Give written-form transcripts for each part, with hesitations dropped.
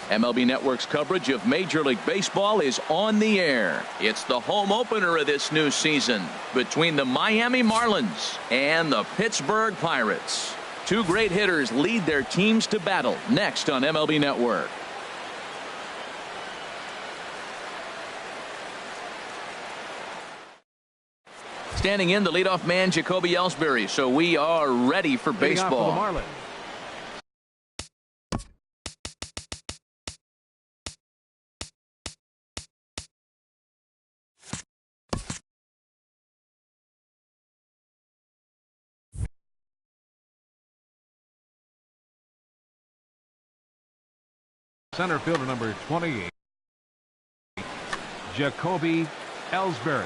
MLB Network's coverage of Major League Baseball is on the air. It's the home opener of this new season between the Miami Marlins and the Pittsburgh Pirates. Two great hitters lead their teams to battle next on MLB Network. Standing in, the leadoff man, Jacoby Ellsbury. So we are ready for baseball. For the Marlins. Center fielder number 28, Jacoby Ellsbury.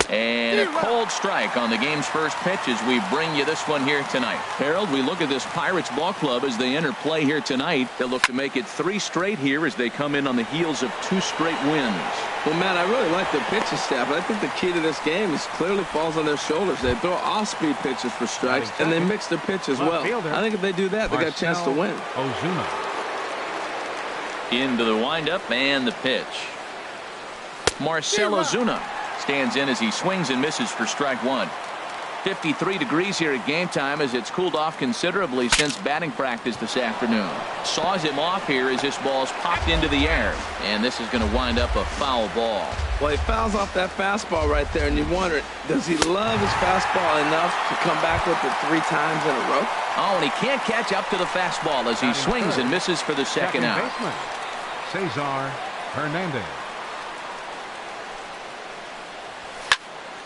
And a cold strike on the game's first pitch as we bring you this one here tonight. Harold, we look at this Pirates ball club as they enter play here tonight. They'll look to make it 3 straight here as they come in on the heels of 2 straight wins. Well, Matt, I really like their pitching staff, but I think the key to this game is clearly falls on their shoulders. They throw off-speed pitches for strikes, and they mix their pitch as well. I think if they do that, they got a chance to win. Ozuna. Into the windup and the pitch. Marcell Ozuna stands in as he swings and misses for strike 1. 53 degrees here at game time as it's cooled off considerably since batting practice this afternoon. Saws him off here as this ball's popped into the air, and this is going to wind up a foul ball. Well, he fouls off that fastball right there, and you wonder, does he love his fastball enough to come back with it 3 times in a row? Oh, and he can't catch up to the fastball as he swings and misses for the second out. Baseman, Cesar Hernandez.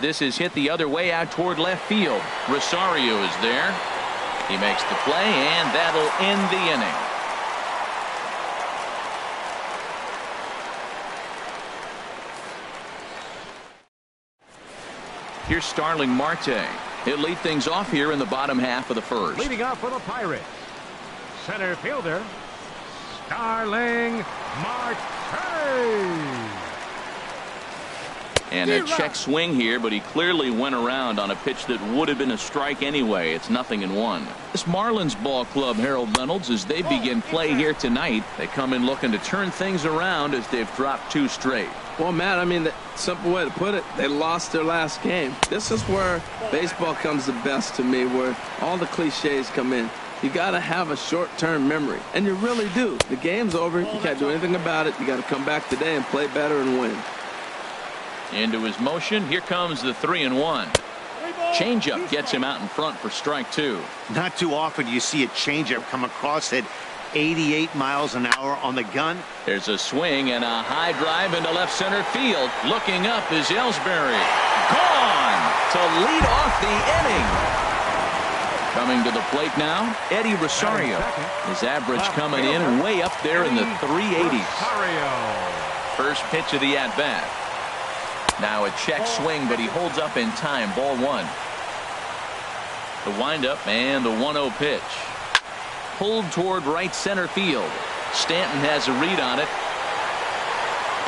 This is hit the other way out toward left field. Rosario is there. He makes the play, and that'll end the inning. Here's Starling Marte. He'll lead things off here in the bottom half of the first. Leading off for the Pirates, center fielder Starling Marte. And a check swing here, but he clearly went around on a pitch that would have been a strike anyway. It's 0-1. This Marlins ball club, Harold Reynolds, as they begin play here tonight, they come in looking to turn things around as they've dropped 2 straight. Well, Matt, I mean, the simple way to put it, they lost their last game. This is where baseball comes the best to me, where all the cliches come in. You got to have a short-term memory, and you really do. The game's over. You can't do anything about it. You got to come back today and play better and win. Into his motion. Here comes the 3-1. Changeup gets him out in front for strike 2. Not too often you see a changeup come across at 88 miles an hour on the gun. There's a swing and a high drive into left center field. Looking up is Ellsbury. Gone to lead off the inning. Coming to the plate now, Eddie Rosario. His average coming in way up there in the 380s. First pitch of the at-bat. Now a check swing, but he holds up in time. Ball 1. The windup and the 1-0 pitch. Pulled toward right center field. Stanton has a read on it.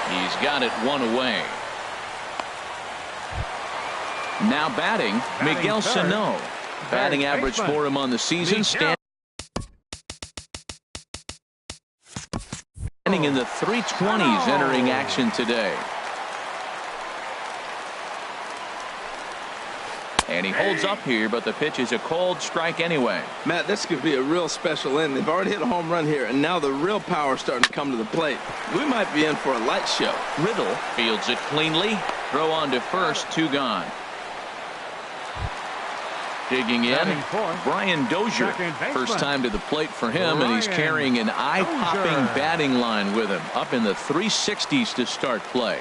He's got it 1 away. Now batting, Miguel Sano. Batting average for him on the season. Standing in the 320s entering action today. And he holds up here, but the pitch is a cold strike anyway. Matt, this could be a real special inning. They've already hit a home run here, and now the real power is starting to come to the plate. We might be in for a light show. Riddle fields it cleanly. Throw on to first, 2 gone. Digging in, Brian Dozier. First time to the plate for him, and he's carrying an eye-popping batting line with him. Up in the 360s to start play.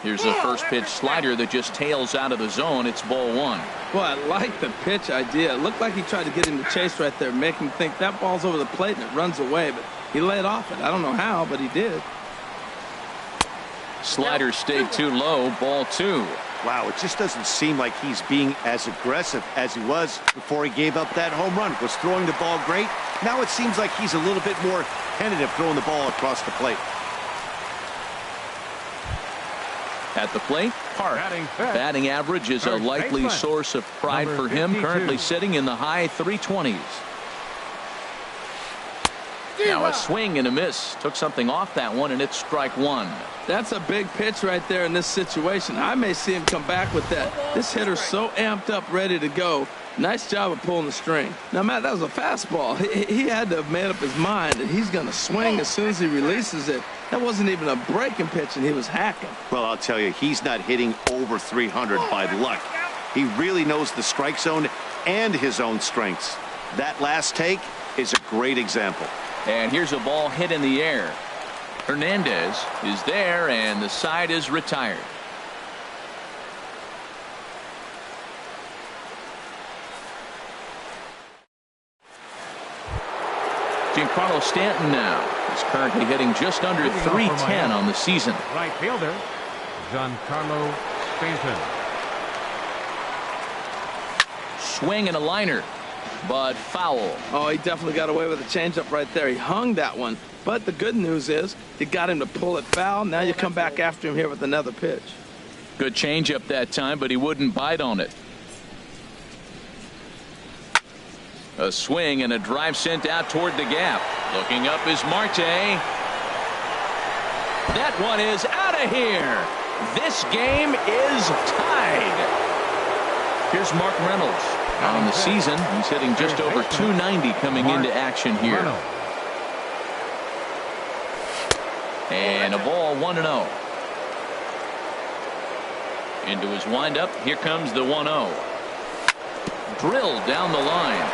Here's the first pitch slider that just tails out of the zone. It's ball 1. Well, I like the pitch idea. It looked like he tried to get him to chase right there, make him think that ball's over the plate and it runs away, but he laid off it. I don't know how, but he did. Slider stayed too low. Ball 2. Wow, it just doesn't seem like he's being as aggressive as he was before he gave up that home run. Was throwing the ball great. Now it seems like he's a little bit more tentative throwing the ball across the plate. At the plate, park. Batting average is a likely source of pride for him, currently sitting in the high 320s. Now a swing and a miss. Took something off that one, and it's strike one. That's a big pitch right there in this situation. I may see him come back with that. This hitter's so amped up, ready to go. Nice job of pulling the string. Now, Matt, that was a fastball. He had to have made up his mind that he's going to swing as soon as he releases it. That wasn't even a breaking pitch, and he was hacking. Well, I'll tell you, he's not hitting over 300 by luck. He really knows the strike zone and his own strengths. That last take is a great example. And here's a ball hit in the air. Hernandez is there, and the side is retired. Giancarlo Stanton now is currently hitting just under 310 on the season. Right fielder, Giancarlo Stanton. Swing and a liner, but foul. Oh, he definitely got away with a changeup right there. He hung that one. But the good news is you got him to pull it foul. Now you come back after him here with another pitch. Good changeup that time, but he wouldn't bite on it. A swing and a drive sent out toward the gap. Looking up is Marte. That one is out of here. This game is tied. Here's Mark Reynolds. On the season, he's hitting just over 290 coming into action here. And a ball 1-0. Into his windup. Here comes the 1-0. Drilled down the line.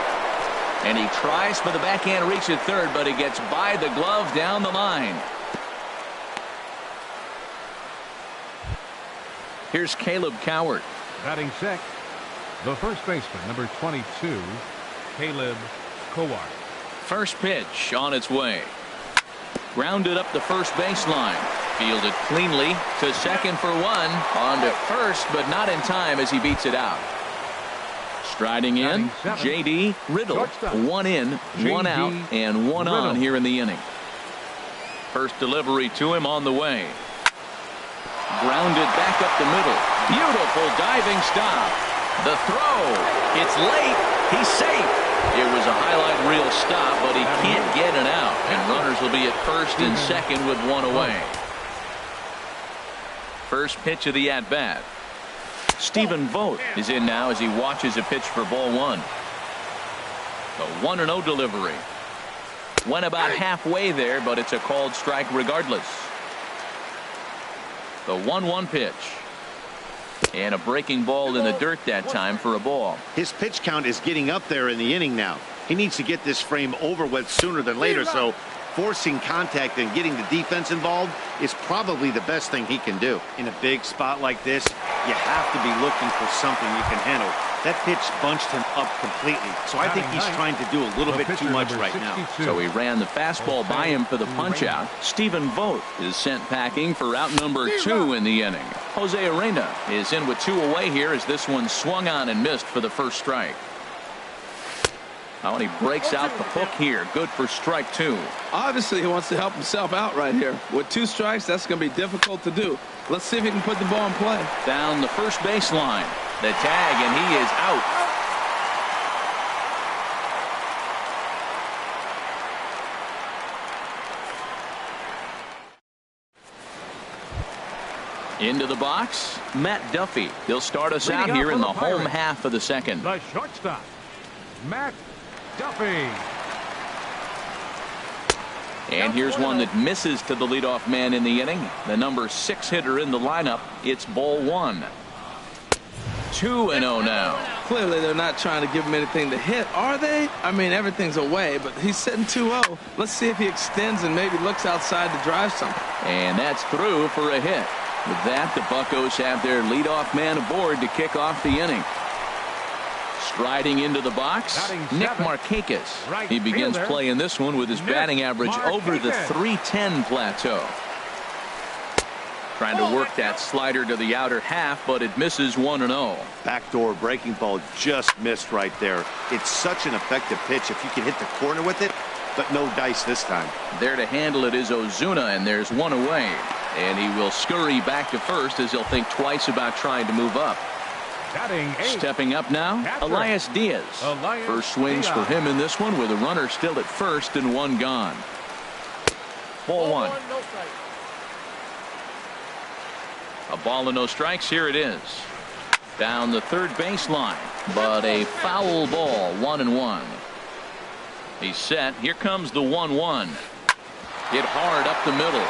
And he tries for the backhand reach at third, but he gets by the glove down the line. Here's Caleb Cowart. Batting sixth, the first baseman, number 22, Caleb Cowart. First pitch on its way. Grounded up the first baseline. Fielded cleanly to second for one. On to first, but not in time as he beats it out. Striding in, J.D. Riddle. One in, one out, and one on here in the inning. First delivery to him on the way. Grounded back up the middle. Beautiful diving stop. The throw. It's late. He's safe. It was a highlight reel stop, but he can't get it out. And runners will be at first and second with one away. First pitch of the at-bat. Stephen Vogt is in now as he watches a pitch for ball one. The 1-0 delivery. Went about halfway there, but it's a called strike regardless. The 1-1 pitch. And a breaking ball in the dirt that time for a ball. His pitch count is getting up there in the inning now. He needs to get this frame over with sooner than later, so forcing contact and getting the defense involved is probably the best thing he can do. In a big spot like this, you have to be looking for something you can handle. That pitch bunched him up completely, so I think he's trying to do a little bit too much right now. So he ran the fastball by him for the punch out. Stephen Vogt is sent packing for out number 2 in the inning. Jose Arena is in with 2 away here as this one swung on and missed for the first strike. Now he breaks out the hook here. Good for strike 2. Obviously, he wants to help himself out right here. With 2 strikes, that's going to be difficult to do. Let's see if he can put the ball in play. Down the first baseline. The tag, and he is out. Into the box, Matt Duffy. He'll start us out here in the home half of the second. The shortstop, Matt Duffy. And here's one that misses to the leadoff man in the inning. The number 6 hitter in the lineup. It's ball 1. 2-0 now. Clearly, they're not trying to give him anything to hit, are they? I mean, everything's away, but he's sitting 2-0. Let's see if he extends and maybe looks outside to drive something. And that's through for a hit. With that, the Buccos have their leadoff man aboard to kick off the inning. Striding into the box, Nick Markakis. He begins playing this one with his batting average over the .310 plateau. Trying to work that slider to the outer half, but it misses 1-0. Backdoor breaking ball just missed right there. It's such an effective pitch if you can hit the corner with it, but no dice this time. There to handle it is Ozuna, and there's one away. And he will scurry back to first as he'll think twice about trying to move up. Batting eighth. Stepping up now, Elias Diaz. First swings for him in this one with a runner still at first and one gone. Ball one. A ball and no strikes. Here it is. Down the third baseline, but a foul ball, 1-1. He's set. Here comes the 1-1. Hit hard up the middle,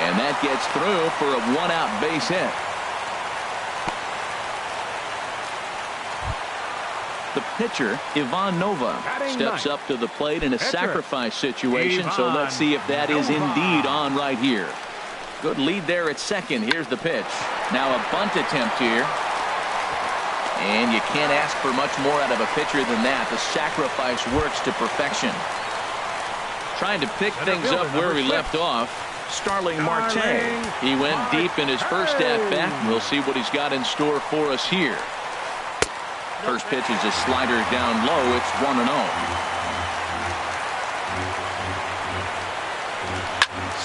and that gets through for a one-out base hit. The pitcher, Ivan Nova, steps up to the plate in a sacrifice situation, so let's see if that is indeed on right here. Good lead there at second. Here's the pitch. Now a bunt attempt here. And you can't ask for much more out of a pitcher than that. The sacrifice works to perfection. Trying to pick things up where we left off, Starling Marte. He went deep in his first at-bat. We'll see what he's got in store for us here. First pitch is a slider down low. It's 1-0.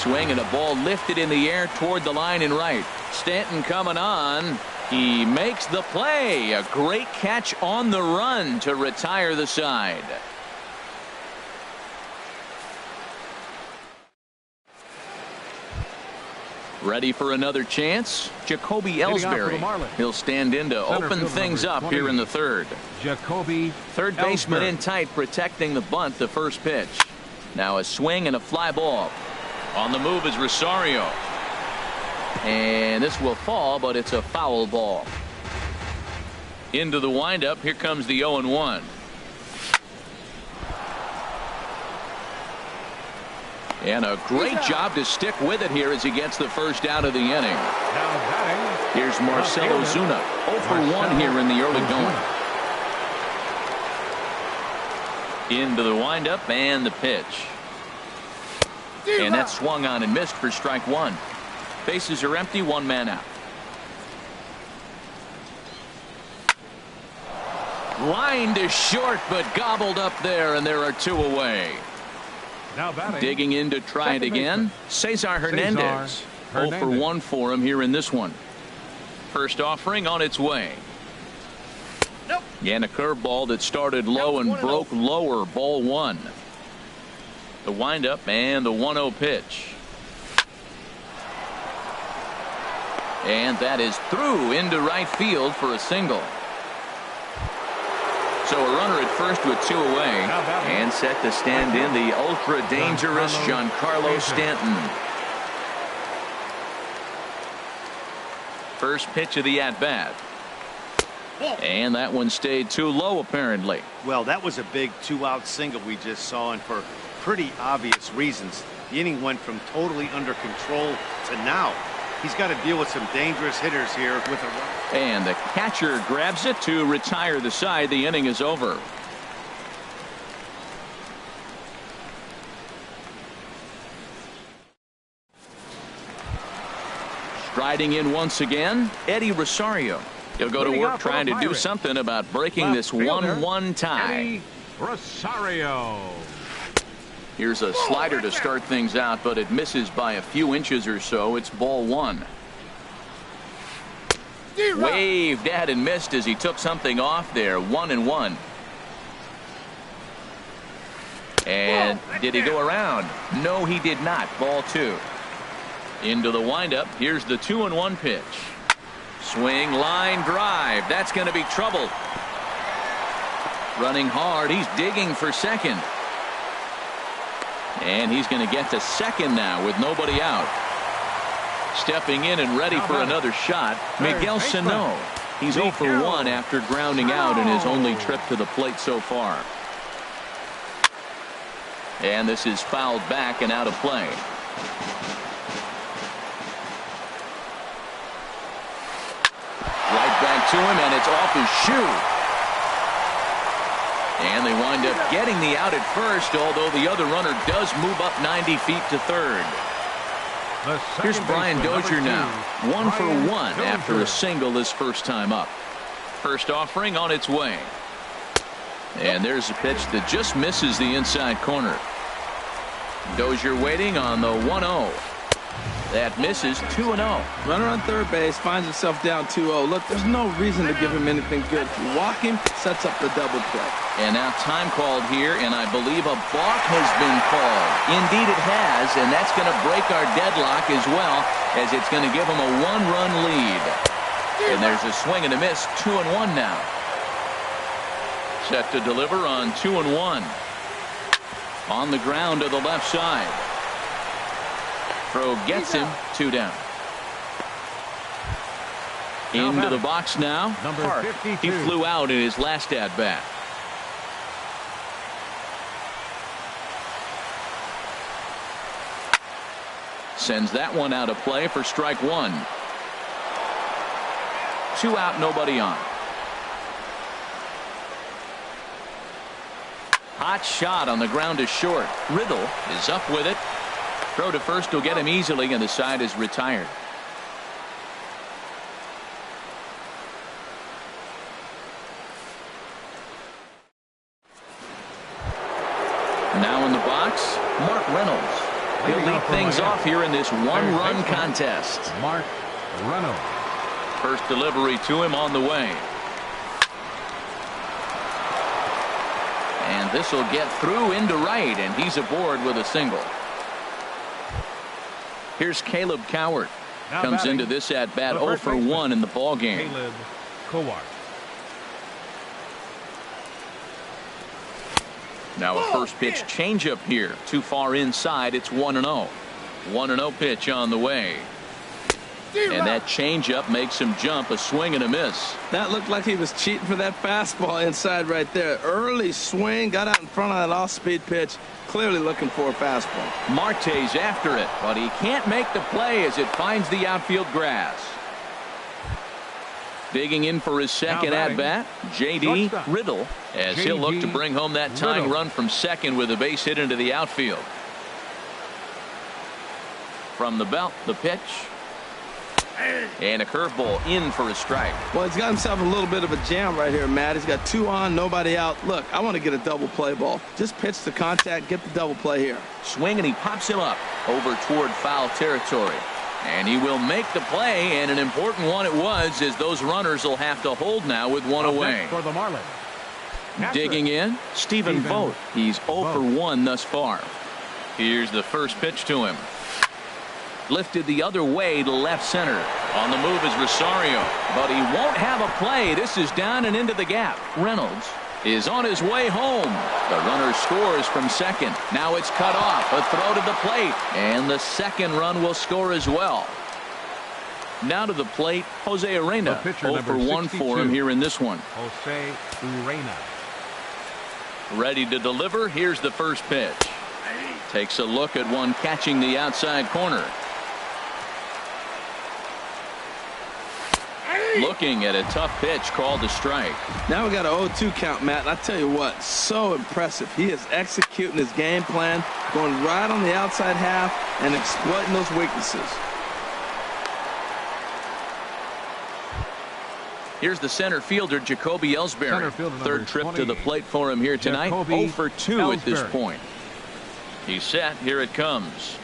Swing and a ball lifted in the air toward the line and right. Stanton coming on. He makes the play. A great catch on the run to retire the side. Ready for another chance? Jacoby Ellsbury. He'll stand in to open things up here in the third. Jacoby. Third baseman in tight, protecting the bunt, the first pitch. Now a swing and a fly ball. On the move is Rosario. And this will fall, but it's a foul ball. Into the windup. Here comes the 0-1. And a great job to stick with it here as he gets the first out of the inning. Here's Marcell Ozuna. 0 for 1 here in the early going. Into the windup and the pitch. And that swung on and missed for strike one. Bases are empty, one man out. Line to short, but gobbled up there, and there are two away. Now batting. Digging in to try it again, Cesar Hernandez. 0 for 1 for him here in this one. First offering on its way. And a curveball that started low and broke lower. Ball one. The windup and the 1-0 pitch. And that is through into right field for a single. So a runner at first with two away, and set to stand in the ultra dangerous Giancarlo Stanton. First pitch of the at bat. And that one stayed too low apparently. Well, that was a big 2-out single we just saw, and for pretty obvious reasons. The inning went from totally under control to now. He's got to deal with some dangerous hitters here with a run. And the catcher grabs it to retire the side. The inning is over. Striding in once again, Eddie Rosario. He'll go to work trying to do something about breaking this 1-1 tie. Eddie Rosario. Here's a slider to start things out, but it misses by a few inches or so. It's ball one. Waved at and missed as he took something off there. 1-1. And did he go around? No, he did not. Ball two. Into the windup. Here's the 2-1 pitch. Swing, line drive. That's going to be trouble. Running hard. He's digging for second. And he's going to get to second now with nobody out. Stepping in and ready for another shot, Miguel Sano. He's 0 for 1 after grounding out in his only trip to the plate so far. And this is fouled back and out of play. Right back to him, and it's off his shoe. And they wind up getting the out at first, although the other runner does move up 90 feet to third. Here's Brian Dozier now. 1 for 1 after a single this first time up. First offering on its way. And there's a pitch that just misses the inside corner. Dozier waiting on the 1-0. That misses. 2-0. Runner on third base finds himself down 2-0. Look, there's no reason to give him anything good. If you walk him, sets up the double play. And now time called here, and I believe a balk has been called. Indeed it has, and that's going to break our deadlock as well, as it's going to give him a one-run lead. And there's a swing and a miss. 2-1 now. Set to deliver on 2-1. On the ground to the left side. Throw gets him. 2 down. Into the box now. Number 52. He flew out in his last at bat. Sends that one out of play for strike 1. 2 out, nobody on. Hot shot on the ground is short. Riddle is up with it. Throw to first will get him easily, and the side is retired. Now in the box, Mark Reynolds. He'll lead things off here in this one-run contest. Mark Reynolds. First delivery to him on the way. And this will get through into right, and he's aboard with a single. Here's Caleb Cowart. Comes into this at bat 0 for 1 in the ball game. Caleb Cowart. Now a first pitch changeup here. Too far inside. It's 1-0. 1-0 pitch on the way. And that changeup makes him jump. A swing and a miss. That looked like he was cheating for that fastball inside right there. Early swing, got out in front of that off-speed pitch. Clearly looking for a fastball. Marte's after it, but he can't make the play as it finds the outfield grass. Digging in for his second at-bat, J.D. Riddle, as he'll look to bring home that tying run from second with a base hit into the outfield. From the belt, the pitch. And a curveball in for a strike. Well, he's got himself a little bit of a jam right here, Matt. He's got 2 on, nobody out. Look, I want to get a double play ball. Just pitch the contact, get the double play here. Swing, and he pops him up over toward foul territory. And he will make the play, and an important one it was, as those runners will have to hold now with one away. For the Marlins. Digging in, Stephen Vogt. He's 0 for 1 thus far. Here's the first pitch to him. Lifted the other way to left center. On the move is Rosario, but he won't have a play. This is down and into the gap. Reynolds is on his way home. The runner scores from second. Now it's cut off. A throw to the plate, and the second run will score as well. Now to the plate, Jose Urena. 0 for 1 for him here in this one. Jose Urena. Ready to deliver. Here's the first pitch. Takes a look at one catching the outside corner. Looking at a tough pitch called a strike. Now we got an 0-2 count, Matt. And I tell you what, so impressive. He is executing his game plan, going right on the outside half and exploiting those weaknesses. Here's the center fielder, Jacoby Ellsbury. Third trip to the plate for him here tonight. 0 for 2 at this point. He's set. Here it comes.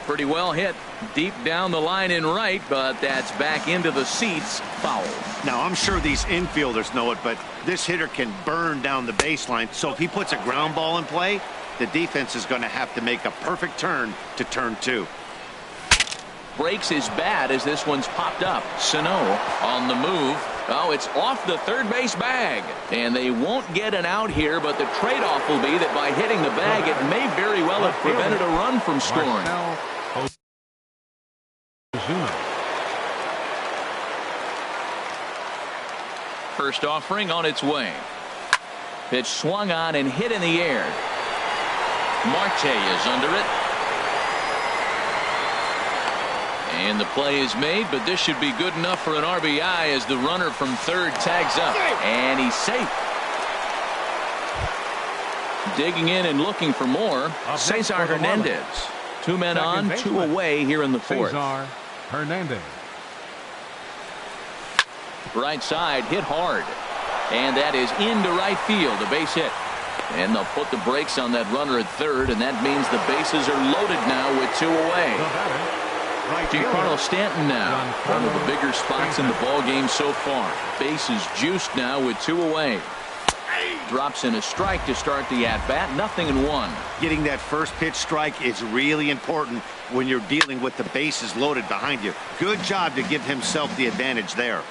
Pretty well hit deep down the line in right, but that's back into the seats. Foul. Now, I'm sure these infielders know it, but this hitter can burn down the baseline. So if he puts a ground ball in play, the defense is going to have to make a perfect turn to turn 2. Breaks his bat as this one's popped up. Sano on the move. Oh, it's off the third base bag. And they won't get an out here, but the trade-off will be that by hitting the bag, it may very well have prevented a run from scoring. First offering on its way. Pitch swung on and hit in the air. Marte is under it. And the play is made, but this should be good enough for an RBI as the runner from third tags up. And he's safe. Digging in and looking for more, Cesar Hernandez. 2 men on, 2 away here in the fourth. Cesar Hernandez. Right side hit hard. And that is into right field, a base hit. And they'll put the brakes on that runner at third, and that means the bases are loaded now with 2 away. Giancarlo Stanton now, one of the bigger spots in the ball game so far. Bases juiced now with 2 away. Drops in a strike to start the at-bat. 0-1. Getting that first pitch strike is really important when you're dealing with the bases loaded behind you. Good job to give himself the advantage there.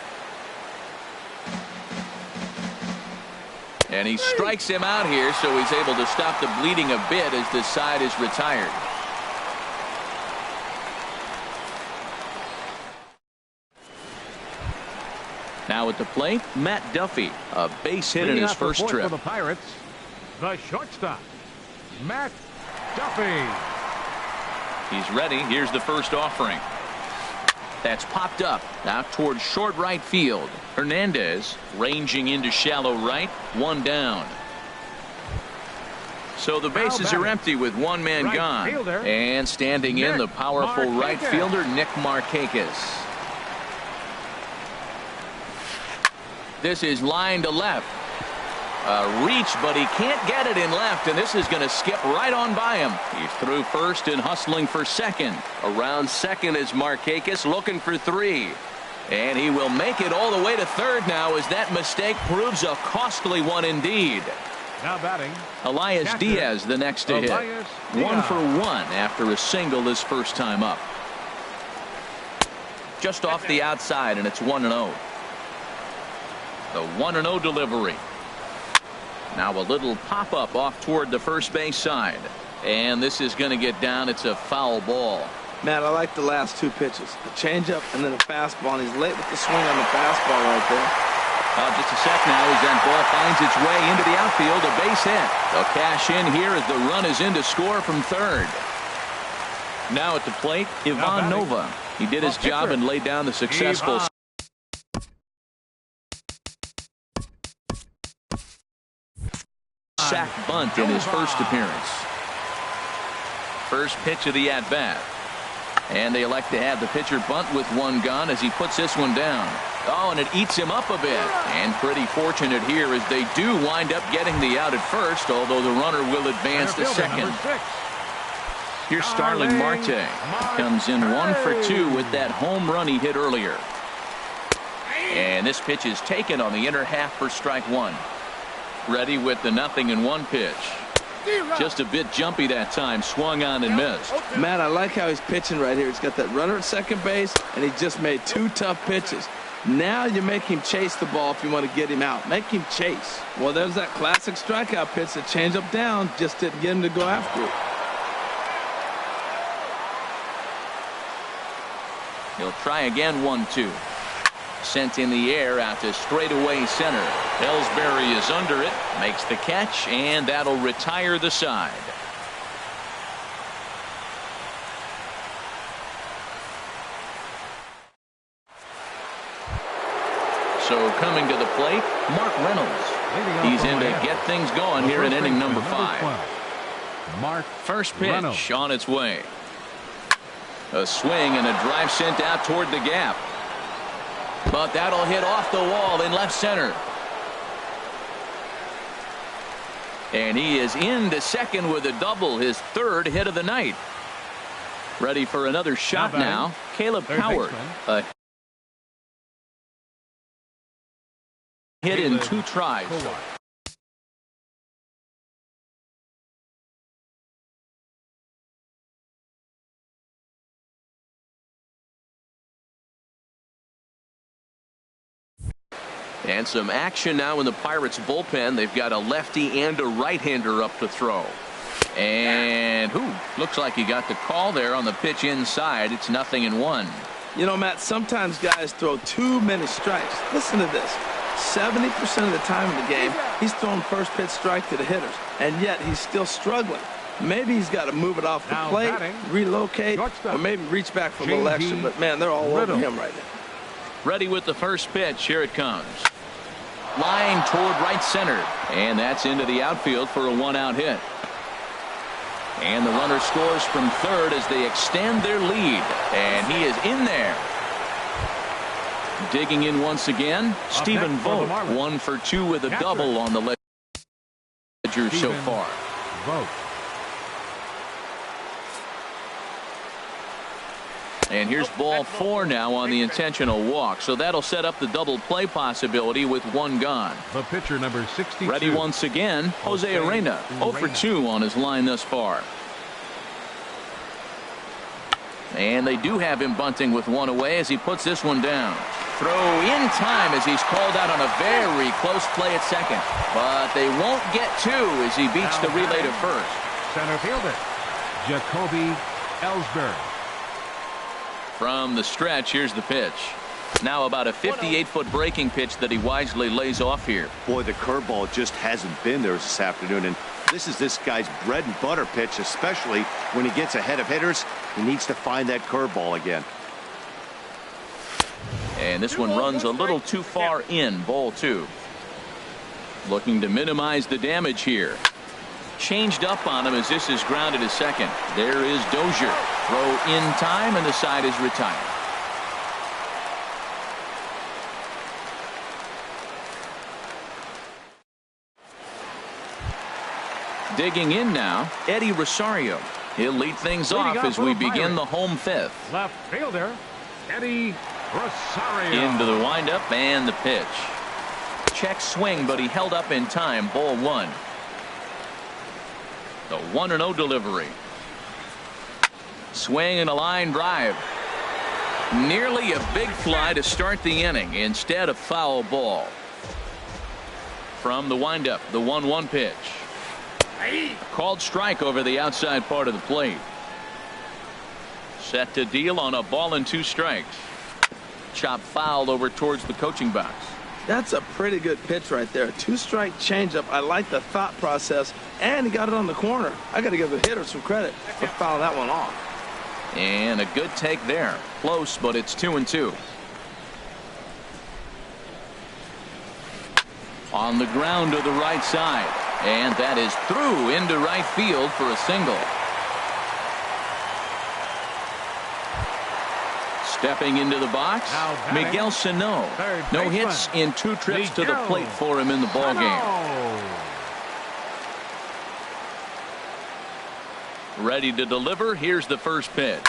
And he strikes him out here, so he's able to stop the bleeding a bit as this side is retired. Now at the plate, Matt Duffy, a base hit in his first trip. For the Pirates, the shortstop, Matt Duffy. He's ready. Here's the first offering. That's popped up out towards short right field. Hernandez ranging into shallow right. 1 down. So the bases are empty with 1 man Right gone. fielder, And standing in the powerful Markakis. right fielder, Nick Markakis. This is line to left. A reach, but he can't get it in left, and this is going to skip right on by him. He's through first and hustling for second. Around second is Markakis looking for 3. And he will make it all the way to third now as that mistake proves a costly one indeed. Now batting, Elias catcher, Diaz the next to hit. Elias 1 Diaz. for 1 after a single his first time up. Just off the outside, and it's 1-0. The 1-0 delivery. Now a little pop-up off toward the first base side. And this is going to get down. It's a foul ball. Matt, I like the last 2 pitches. A changeup and then a fastball. And he's late with the swing on the fastball right there. Just a sec now as that ball finds its way into the outfield. A base hit. They'll cash in here as the run is in to score from third. Now at the plate, Ivan Nova. He did his job and laid down the successful sack bunt in his first appearance. First pitch of the at-bat. And they elect to have the pitcher bunt with 1 gone as he puts this one down. Oh, and it eats him up a bit. And pretty fortunate here as they do wind up getting the out at first, although the runner will advance to second. Here's Starling Marte. Comes in 1 for 2 with that home run he hit earlier. And this pitch is taken on the inner half for strike 1. Ready with the 0-1 pitch. Just a bit jumpy that time. Swung on and missed. Matt, I like how he's pitching right here. He's got that runner at second base, and he just made 2 tough pitches. Now you make him chase the ball if you want to get him out. Make him chase. Well, there's that classic strikeout pitch. The changeup down just didn't get him to go after it. He'll try again. 1-2. Sent in the air out to straightaway center. Ellsbury is under it, makes the catch, and that'll retire the side. So coming to the plate, Mark Reynolds. He's in to get things going here in inning number 5. Mark First pitch Reynolds. on its way. A swing and a drive sent out toward the gap. But that'll hit off the wall in left center. And he is into second with a double, his 3rd hit of the night. Ready for another shot now. Caleb Howard. A hit in 2 tries. And some action now in the Pirates bullpen. They've got a lefty and a right-hander up to throw. And looks like he got the call there on the pitch inside. It's 0-1. You know, Matt, sometimes guys throw too many strikes. Listen to this. 70% of the time in the game, he's throwing first pitch strike to the hitters, and yet he's still struggling. Maybe he's got to move it off the plate, relocate, or maybe reach back for a little extra. But, man, they're all over him right now. Ready with the first pitch. Here it comes. Line toward right center. And that's into the outfield for a 1-out hit. And the runner scores from third as they extend their lead. And he is in there. Digging in once again, Stephen Vogt. 1 for 2 with a double on the ledge Dodgers so Steven far. Vogt. And here's ball 4 now on the intentional walk. So that'll set up the double play possibility with 1 gone. The pitcher, number 62. Ready once again, Jose Arena. 0 for 2 on his line thus far. And they do have him bunting with 1 away as he puts this one down. Throw in time as he's called out on a very close play at second. But they won't get 2 as he beats the relay to first. Center fielder, Jacoby Ellsbury. From the stretch, here's the pitch. Now about a 58-foot breaking pitch that he wisely lays off here. Boy, the curveball just hasn't been there this afternoon, and this is this guy's bread and butter pitch, especially when he gets ahead of hitters. He needs to find that curveball again. And this one runs a little too far in, ball 2. Looking to minimize the damage here. Changed up on him as this is grounded to second. There is Dozier. Throw in time, and the side is retired. Digging in now, Eddie Rosario. He'll lead things off as we begin the home 5th. Left fielder, Eddie Rosario. Into the windup and the pitch. Check swing, but he held up in time. Ball 1. The 1-0 delivery. Swing and a line drive. Nearly a big fly to start the inning instead of foul ball. From the windup, the 1-1 pitch. Called strike over the outside part of the plate. Set to deal on a ball and 2 strikes. Chop fouled over towards the coaching box. That's a pretty good pitch right there. 2-strike changeup. I like the thought process, and he got it on the corner. I got to give the hitter some credit for fouling that one off. And a good take there. Close, but it's 2-2. On the ground to the right side. And that is through into right field for a single. Stepping into the box, Miguel Sano. No hits in 2 trips to the plate for him in the ballgame. Ready to deliver. Here's the first pitch.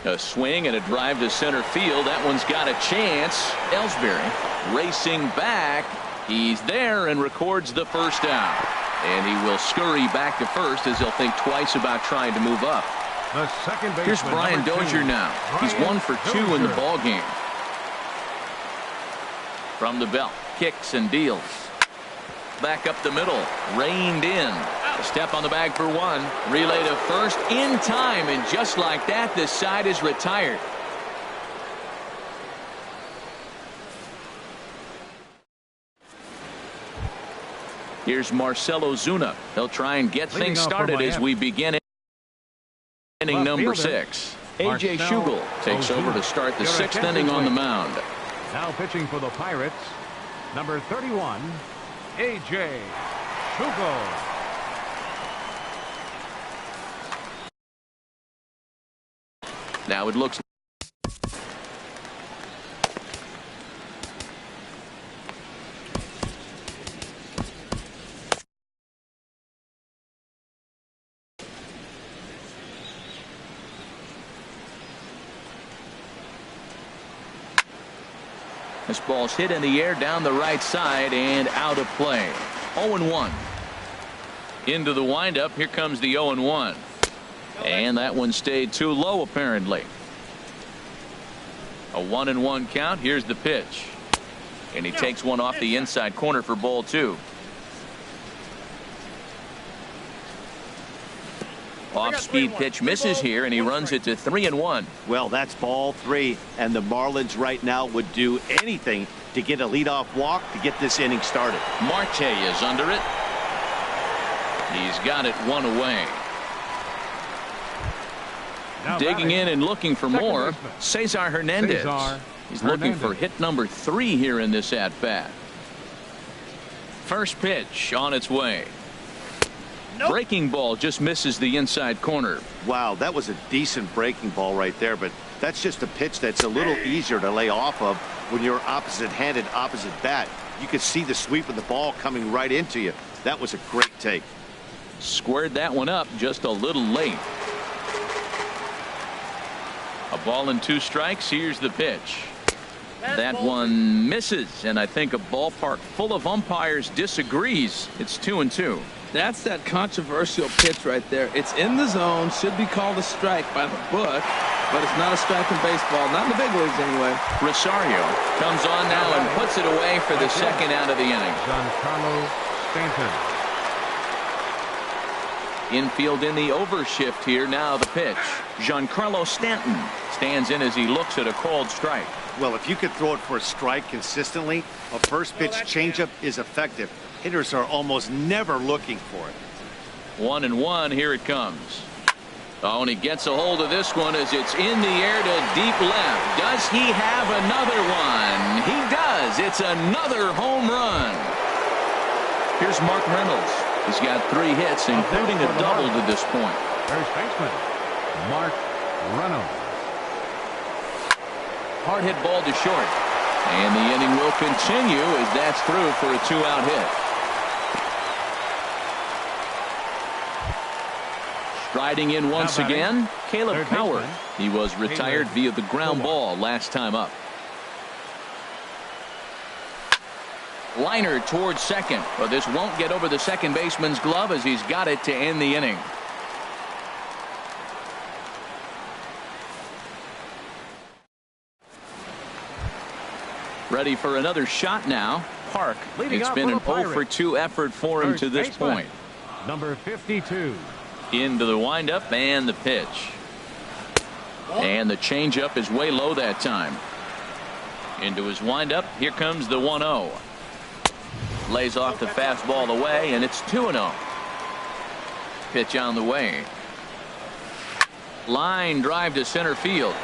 A swing and a drive to center field. That one's got a chance. Ellsbury racing back. He's there and records the first out. And he will scurry back to first as he'll think twice about trying to move up. The second baseman, here's Brian Dozier now. He's 1 for 2 in the ball game. From the belt, kicks and deals. Back up the middle, reined in. A step on the bag for 1. Relay to first in time, and just like that, this side is retired. Here's Marcelo Zuna. He'll try and get things started as we begin inning number 6. A.J. Schugel takes over to start the 6th inning on the mound. Now pitching for the Pirates, number 31, A.J. Schugel. Now it looks this ball's hit in the air down the right side and out of play. 0-1. Into the windup. Here comes the 0-1. And that one stayed too low apparently. A 1-1 count. Here's the pitch. And he takes one off the inside corner for ball 2. Off-speed pitch misses here, and he runs it to 3-1. Well, that's ball 3, and the Marlins right now would do anything to get a leadoff walk to get this inning started. Marte is under it. He's got it 1 away. Now digging in and looking for more, Cesar Hernandez. He's looking for hit number 3 here in this at-bat. First pitch on its way. Nope. Breaking ball just misses the inside corner. Wow, that was a decent breaking ball right there, but that's just a pitch that's a little easier to lay off of when you're opposite-handed, opposite bat. You could see the sweep of the ball coming right into you. That was a great take. Squared that one up just a little late. A ball and 2 strikes. Here's the pitch. That one misses, and I think a ballpark full of umpires disagrees. It's 2-2. That's that controversial pitch right there. It's in the zone, should be called a strike by the book, but it's not a strike in baseball, not in the big leagues anyway. Rosario comes on now and puts it away for the second out of the inning. Giancarlo Stanton. Infield in the overshift here. Now the pitch. Giancarlo Stanton stands in as he looks at a called strike. Well, if you could throw it for a strike consistently, a first pitch changeup is effective. Hitters are almost never looking for it. 1-1. Here it comes. Oh, and he gets a hold of this one as it's in the air to deep left. Does he have another one? He does. It's another home run. Here's Mark Reynolds. He's got 3 hits, including a double to this point. First baseman, Mark Reynolds. Hard hit ball to short. And the inning will continue as that's through for a 2-out hit. Striding in once again, Caleb Coward. He was retired via the ground ball last time up. Liner towards second, but this won't get over the second baseman's glove as he's got it to end the inning. Ready for another shot now. Park. It's been an 0 for 2 effort for him to this point. Number 52. Into the windup and the pitch. And the changeup is way low that time. Into his windup. Here comes the 1-0. Lays off the fastball away, and it's 2-0. Pitch on the way. Line drive to center field.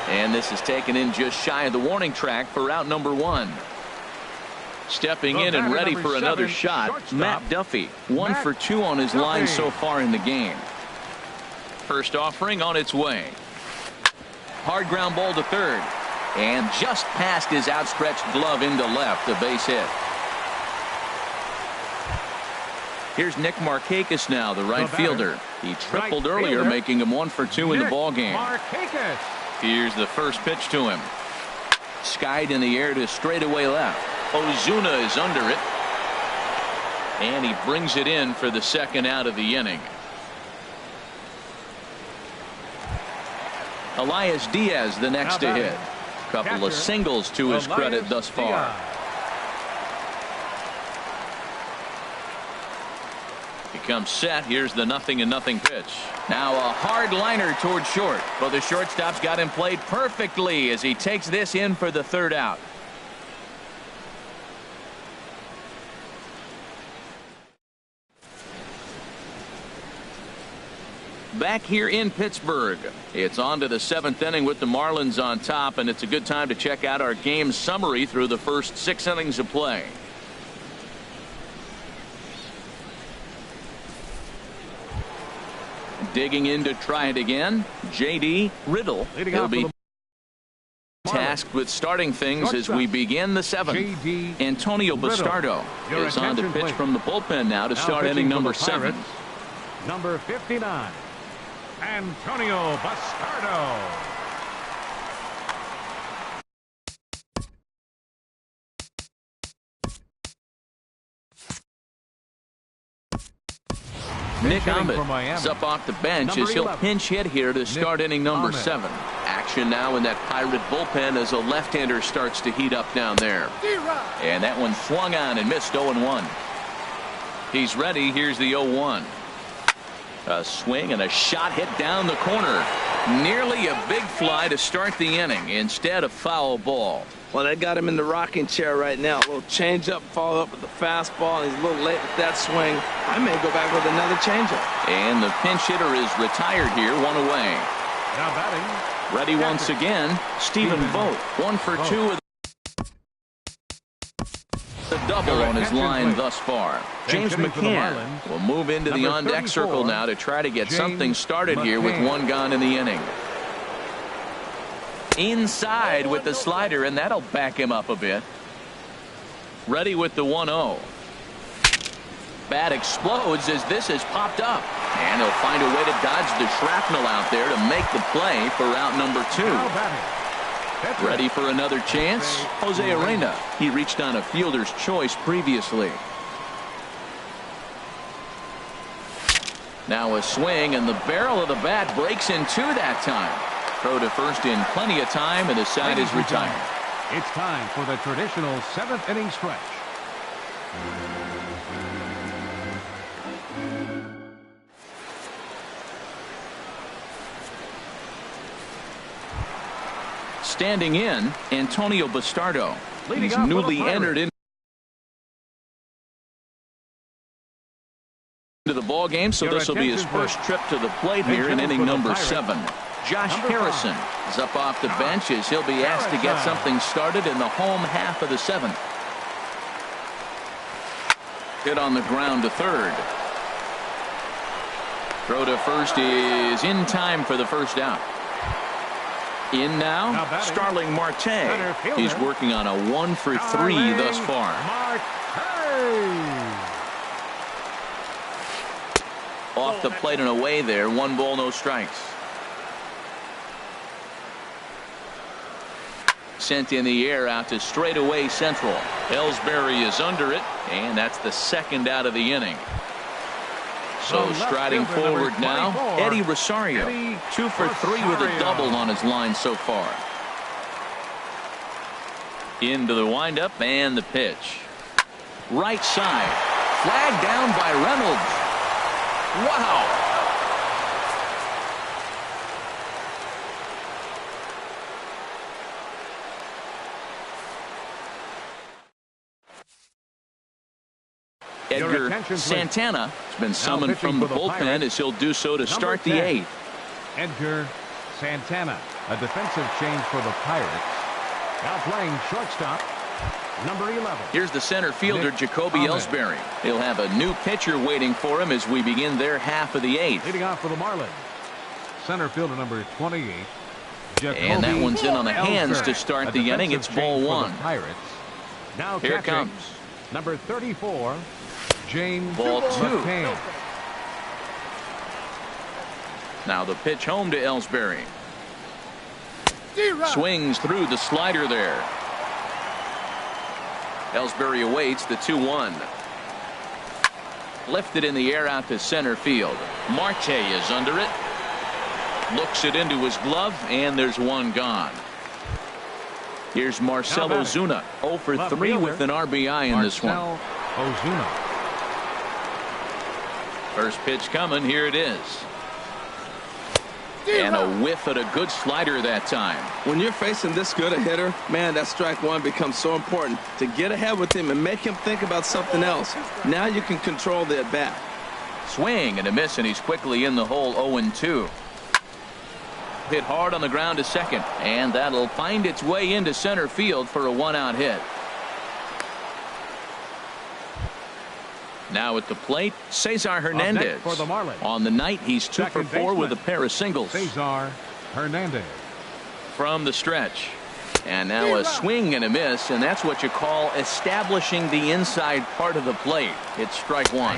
And this is taken in just shy of the warning track for out number 1. Stepping in and ready for another shot, Matt Duffy. 1 for 2 on his line so far in the game. First offering on its way. Hard ground ball to third. And just past his outstretched glove into left, a base hit. Here's Nick Markakis now, the right fielder. He tripled earlier, making him 1 for 2 in the ball game. Here's the first pitch to him. Skied in the air to straightaway left. Ozuna is under it. And he brings it in for the second out of the inning. Elias Diaz the next to hit. Couple of singles to his credit thus far. He comes set. Here's the 0-0 pitch. Now a hard liner towards short. Well, the shortstop's got him played perfectly as he takes this in for the third out. Back here in Pittsburgh, it's on to the 7th inning with the Marlins on top, and it's a good time to check out our game summary through the first 6 innings of play. Digging in to try it again, J.D. Riddle. He'll be tasked with starting things as we begin the 7th. Antonio Bastardo is on to pitch from the bullpen now to start inning number 7. Number 59, Antonio Bastardo. Nick Ahmed is up off the bench as he'll pinch hit here to start inning number 7. Action now in that Pirate bullpen as a left-hander starts to heat up down there. And that one swung on and missed 0-1. He's ready. Here's the 0-1. A swing and a shot hit down the corner. Nearly a big fly to start the inning. Instead, a foul ball. Well, they got him in the rocking chair right now. A little changeup, follow up with the fastball, and he's a little late with that swing. I may go back with another changeup. And the pinch hitter is retired here, 1 away. Now batting. Ready once again, Stephen Vogt. 1 for 2 with a double on his line thus far. James McCann will move into the on-deck circle now to try to get something started here with 1 gone in the inning. Inside with the slider, and that'll back him up a bit. Ready with the 1-0. bat explodes as this has popped up. And he'll find a way to dodge the shrapnel out there to make the play for out number 2. Ready for another chance? Jose Arena. He reached on a fielder's choice previously. Now a swing, and the barrel of the bat breaks in 2 that time. Throw to first in plenty of time, and the side is retired. It's time for the traditional 7th inning stretch. Standing in, Antonio Bastardo. He's off newly entered into the ball game, so this will be his first trip to the plate here in inning number 7. Josh Harrison is up off the bench as he'll be asked to get something started in the home half of the 7th. Hit on the ground to third. Throw to first is in time for the first out. In now, Starling Marte. He's working on a 1 for 3 thus far. Off the plate and away there. 1 ball, no strikes. Sent in the air out to straightaway central. Ellsbury is under it, and that's the 2nd out of the inning. So striding forward now, Eddie Rosario. 2 for 3 with a double on his line so far. Into the windup and the pitch. Right side. Flag down by Reynolds. Wow. Edgar Santana has been summoned from the bullpen as he'll do so to start the 8th. Edgar Santana, a defensive change for the Pirates. Now playing shortstop, number 11. Here's the center fielder, Jacoby Ellsbury. He'll have a new pitcher waiting for him as we begin their half of the 8th. Leading off for the Marlins, center fielder number 28. Jacoby and that one's in on the hands to start the inning. It's ball 1. Pirates. Now here it comes. Number 34. James ball 2. McCain. Now the pitch home to Ellsbury. Swings through the slider there. Ellsbury awaits the 2-1. Lifted in the air out to center field. Marte is under it. Looks it into his glove, and there's 1 gone. Here's Marcell Ozuna, 0 for 3 with an RBI in this one. Ozuna. First pitch coming. Here it is. And a whiff at a good slider that time. When you're facing this good a hitter, man, that strike 1 becomes so important to get ahead with him and make him think about something else. Now you can control the at bat. Swing and a miss, and he's quickly in the hole. 0-2. Hit hard on the ground to second, and that'll find its way into center field for a 1-out hit. Now at the plate, Cesar Hernandez. For the Marlins. On the night, he's 2 for 4 with a pair of singles. Cesar Hernandez. From the stretch. And now a swing and a miss, and that's what you call establishing the inside part of the plate. It's strike 1.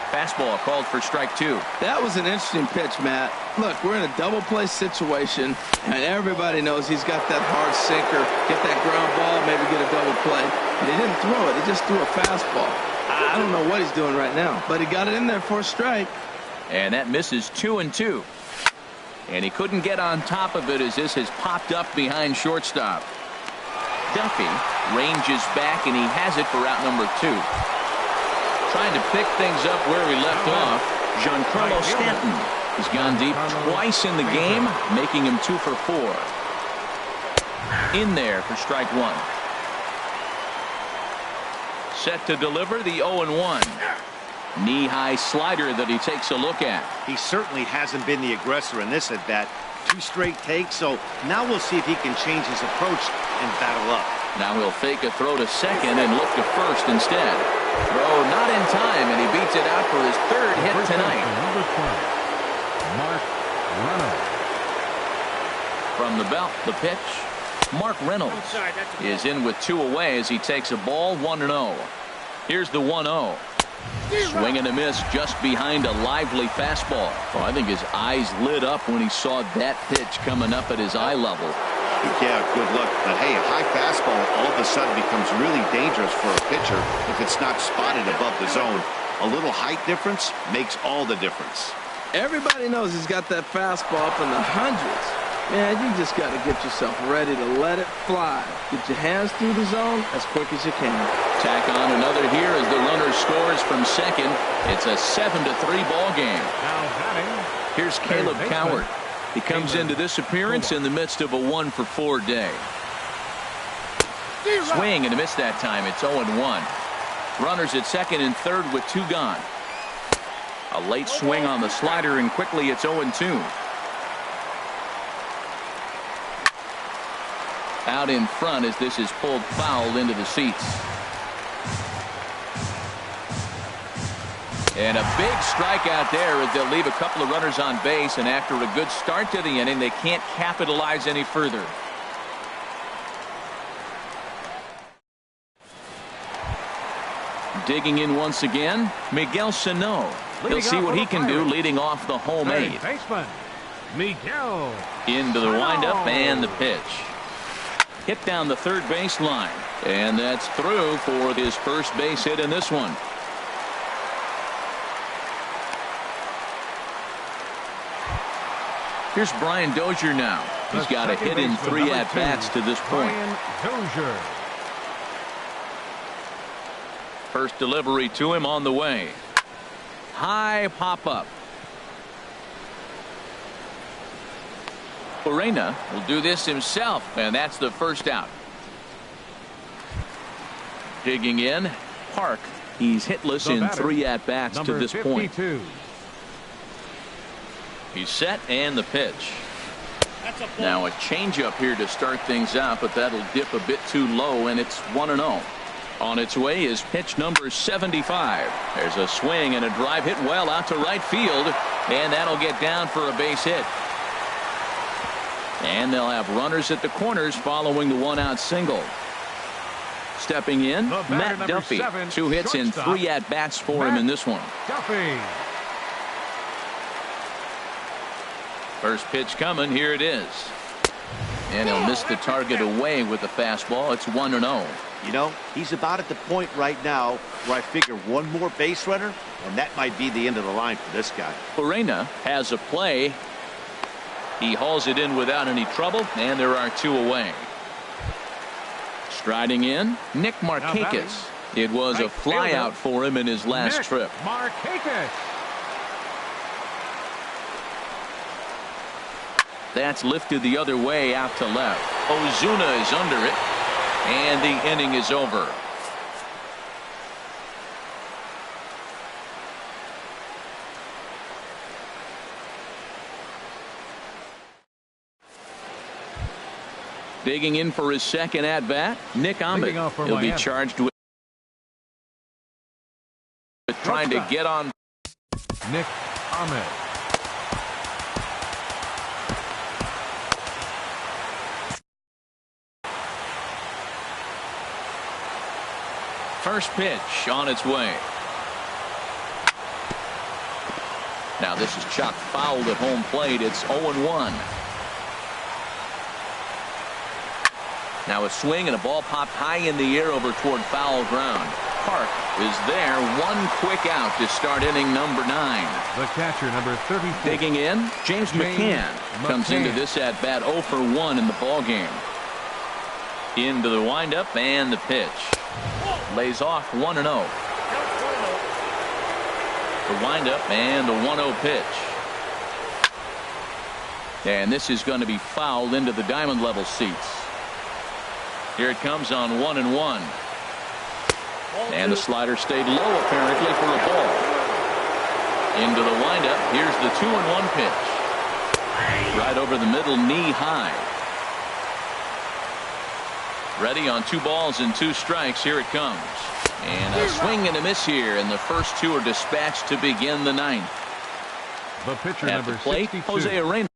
Fastball called for strike 2. That was an interesting pitch, Matt. Look, we're in a double play situation, and everybody knows he's got that hard sinker. Get that ground ball, maybe get a double play. But he didn't throw it. He just threw a fastball. I don't know what he's doing right now, but he got it in there for a strike. And that misses 2-2. And he couldn't get on top of it as this has popped up behind shortstop. Duffy ranges back, and he has it for out number 2. Trying to pick things up where he left off. Giancarlo Stanton has gone deep twice in the game, making him 2 for 4. In there for strike 1. Set to deliver the 0-1. Knee-high slider that he takes a look at. He certainly hasn't been the aggressor in this at bat. 2 straight takes, so now we'll see if he can change his approach and battle up. Now he'll fake a throw to second and look to first instead. Throw not in time, and he beats it out for his 3rd hit tonight. Number 12, Mark Reynolds. From the belt, the pitch. Mark Reynolds is in with 2 away as he takes a ball. 1-0. Here's the 1-0. Swing and a miss just behind a lively fastball. Oh, I think his eyes lit up when he saw that pitch coming up at his eye level. Yeah, good luck. But hey, a high fastball all of a sudden becomes really dangerous for a pitcher if it's not spotted above the zone. A little height difference makes all the difference. Everybody knows he's got that fastball up in the hundreds. Man, you just got to get yourself ready to let it fly. Get your hands through the zone as quick as you can. Tack on another here as the runner scores from second. It's a 7-3 ball game. Now batting. Here's Caleb Coward. He comes into this appearance in the midst of a 1-for-4 day. Swing and a miss that time. It's 0-1. Runners at second and third with 2 gone. A late swing on the slider, and quickly it's 0-2. Out in front as this is pulled foul into the seats. And a big strikeout there as they'll leave a couple of runners on base, and after a good start to the inning, they can't capitalize any further. Digging in once again, Miguel Sano. He'll see what he can do leading off the home 8th. Baseman Miguel. Into the windup and the pitch. Hit down the third base line. And that's through for his first base hit in this one. Here's Brian Dozier now. He's got a hit in 3 at-bats to this point. Brian Dozier. First delivery to him on the way. High pop-up. Urena will do this himself, and that's the first out. Digging in, Park. He's hitless in 3 at-bats to this point. He's set, and the pitch. Now a changeup here to start things out, but that'll dip a bit too low, and it's 1-0. On its way is pitch number 75. There's a swing and a drive hit well out to right field, and that'll get down for a base hit. And they'll have runners at the corners following the 1-out single. Stepping in, Matt Duffy. 2 hits in 3 at-bats for him in this one. Duffy. First pitch coming. Here it is. And he'll miss the target away with the fastball. It's 1-0. You know, he's about at the point right now where I figure one more base runner, and that might be the end of the line for this guy. Urena has a play. He hauls it in without any trouble, and there are 2 away. Striding in, Nick Markakis. It was a flyout for him in his last trip. Markakis. That's lifted the other way out to left. Ozuna is under it, and the inning is over. Digging in for his second at-bat, Nick Ahmed. He'll be charged with trying to get on. Nick Ahmed. First pitch on its way. Now this is chopped fouled at home plate. It's 0-1. Now a swing and a ball popped high in the air over toward foul ground. Park is there. 1 quick out to start inning number 9. The catcher, number 34. Digging in, James McCann comes into this at bat 0 for 1 in the ball game. Into the windup and the pitch. Lays off 1-0. The windup and the 1-0 pitch. And this is going to be fouled into the diamond level seats. Here it comes on 1-1. And the slider stayed low apparently for a ball. Into the windup. Here's the 2-1 pitch. Right over the middle, knee high. Ready on 2 balls and 2 strikes. Here it comes. And a swing and a miss here, and the first 2 are dispatched to begin the 9th. The pitcher, At number the plate, 62. Jose Urena.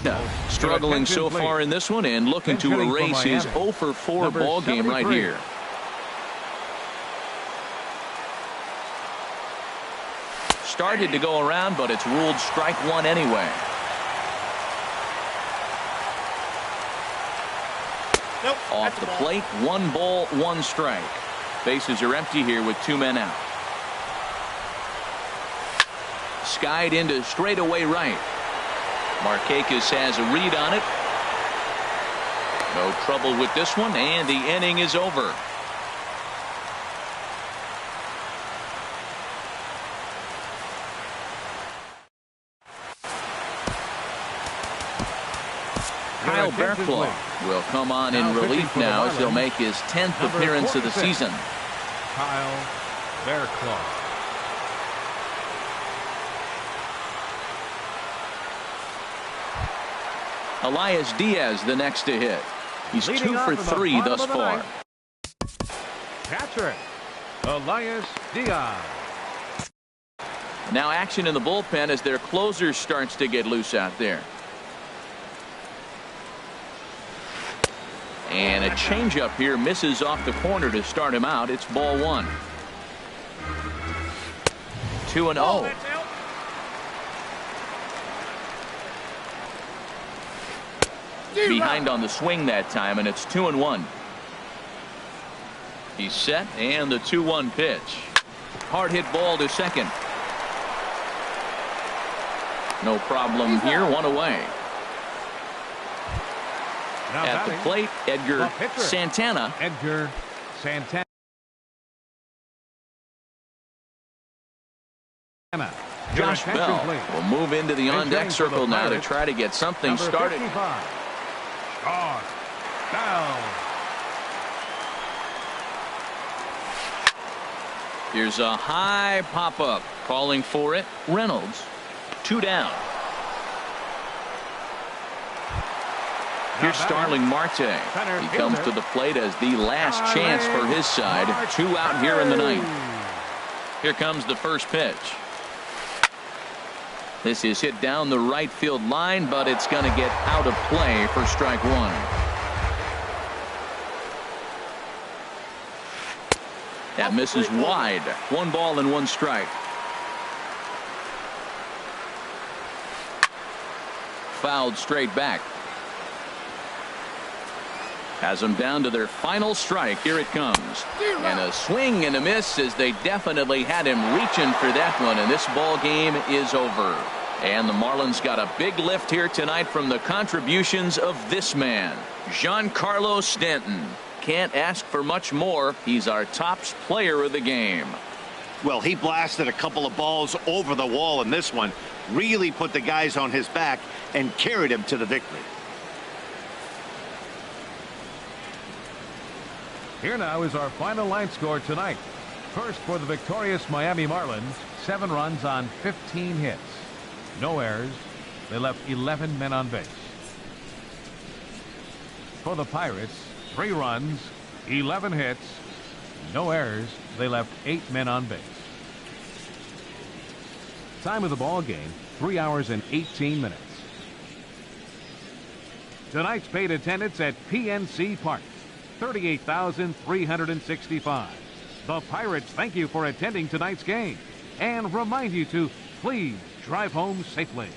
Atlanta. Struggling so far in this one and looking to erase his 0 for 4 ball game right here. Started to go around, but it's ruled strike one anyway. Off the plate, 1 ball, 1 strike. Bases are empty here with 2 men out. Skied into straightaway right. Markakis has a read on it. No trouble with this one, and the inning is over. Kyle Bearclaw will come on in relief now as he'll make his 10th appearance of the season. Kyle Bearclaw. Elias Diaz the next to hit. He's 2 for 3 thus far. Catcher Elias Diaz. Now action in the bullpen as their closer starts to get loose out there. And a changeup here misses off the corner to start him out. It's ball 1. 2-0. Behind on the swing that time, and it's 2-1. He's set, and the 2-1 pitch. Hard hit ball to second. No problem here, 1 away. Now at the plate, Edgar Santana. Edgar Santana. Josh Bell will move into the on-deck circle now to try to get something started. Josh Bell. Here's a high pop-up. Calling for it, Reynolds. 2 down. Here's Starling Marte. He comes to the plate as the last chance for his side. 2 out here in the 9th. Here comes the first pitch. This is hit down the right field line, but it's going to get out of play for strike 1. That misses wide. 1 ball and 1 strike. Fouled straight back. Has them down to their final strike. Here it comes. And a swing and a miss as they definitely had him reaching for that one. And this ball game is over. And the Marlins got a big lift here tonight from the contributions of this man, Giancarlo Stanton. Can't ask for much more. He's our top player of the game. Well, he blasted a couple of balls over the wall in this one. Really put the guys on his back and carried him to the victory. Here now is our final line score tonight. First for the victorious Miami Marlins, 7 runs on 15 hits. No errors. They left 11 men on base. For the Pirates, 3 runs, 11 hits, no errors. They left 8 men on base. Time of the ball game, 3 hours and 18 minutes. Tonight's paid attendance at PNC Park, 38,365. The Pirates thank you for attending tonight's game and remind you to please drive home safely.